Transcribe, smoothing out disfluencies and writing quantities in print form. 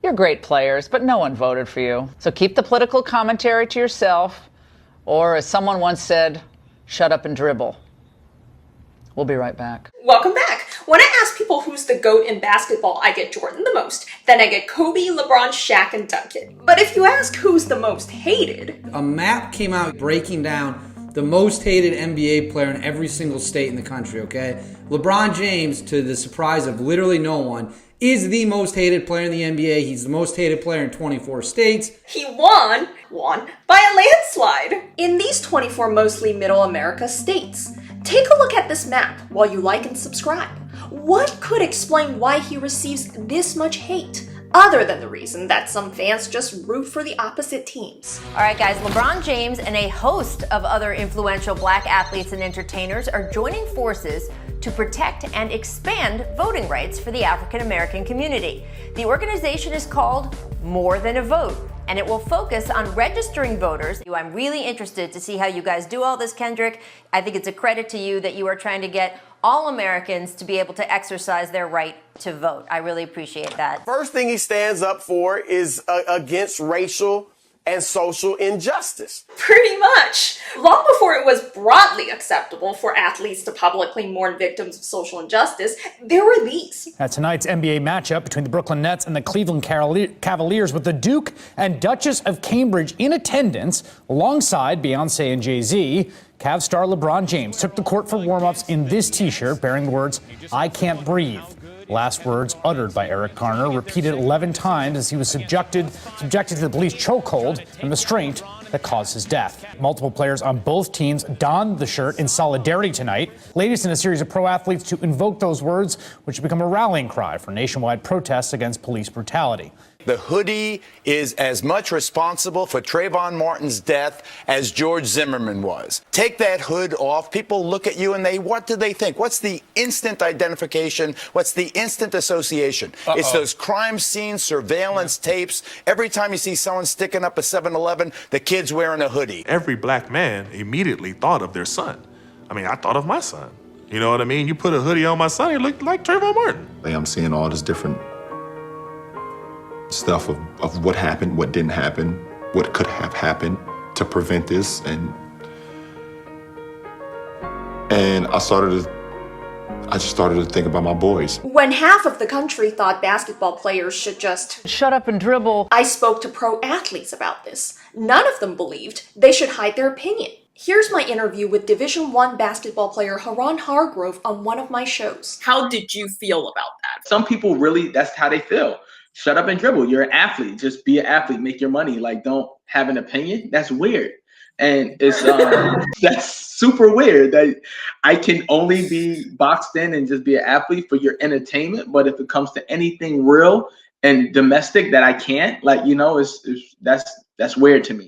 You're great players, but no one voted for you. So keep the political commentary to yourself, or as someone once said, shut up and dribble. We'll be right back. Welcome back. When I ask people who's the GOAT in basketball, I get Jordan the most. Then I get Kobe, LeBron, Shaq, and Duncan. But if you ask who's the most hated... A map came out breaking down the most hated NBA player in every single state in the country, okay? LeBron James, to the surprise of literally no one, is the most hated player in the NBA. He's the most hated player in 24 states. He won by a landslide in these 24 mostly middle America states. Take a look at this map while you like and subscribe. What could explain why he receives this much hate, other than the reason that some fans just root for the opposite teams? All right, guys, LeBron James and a host of other influential black athletes and entertainers are joining forces to protect and expand voting rights for the African American community. The organization is called More Than a Vote, and it will focus on registering voters. I'm really interested to see how you guys do all this, Kendrick. I think it's a credit to you that you are trying to get all Americans to be able to exercise their right to vote. I really appreciate that. First thing he stands up for is against racial and social injustice. Pretty much. Long before it was broadly acceptable for athletes to publicly mourn victims of social injustice, there were these. At tonight's NBA matchup between the Brooklyn Nets and the Cleveland Cavaliers, with the Duke and Duchess of Cambridge in attendance alongside Beyonce and Jay-Z, Cavs star LeBron James took the court for warm-ups in this t-shirt bearing the words, "I can't breathe." Last words uttered by Eric Garner, repeated 11 times as he was subjected to the police chokehold and restraint that caused his death. Multiple players on both teams donned the shirt in solidarity tonight, latest in a series of pro athletes to invoke those words, which have become a rallying cry for nationwide protests against police brutality. The hoodie is as much responsible for Trayvon Martin's death as George Zimmerman was. Take that hood off. People look at you and what do they think? What's the instant identification? What's the instant association? It's those crime scene surveillance tapes. Every time you see someone sticking up a 7-Eleven, the kid's wearing a hoodie. Every black man immediately thought of their son. I mean, I thought of my son. You know what I mean? You put a hoodie on my son, he looked like Trayvon Martin. I'm seeing all this different stuff of what happened, what didn't happen, what could have happened to prevent this, and I just started to think about my boys. When half of the country thought basketball players should just shut up and dribble, I spoke to pro athletes about this. None of them believed they should hide their opinion. Here's my interview with Division I basketball player Haran Hargrove on one of my shows. How did you feel about that? Some people really, that's how they feel. Shut up and dribble. You're an athlete. Just be an athlete. Make your money. Like, don't have an opinion. That's weird. And it's that's super weird that I can only be boxed in and just be an athlete for your entertainment. But if it comes to anything real and domestic that I can't, like, you know, that's weird to me.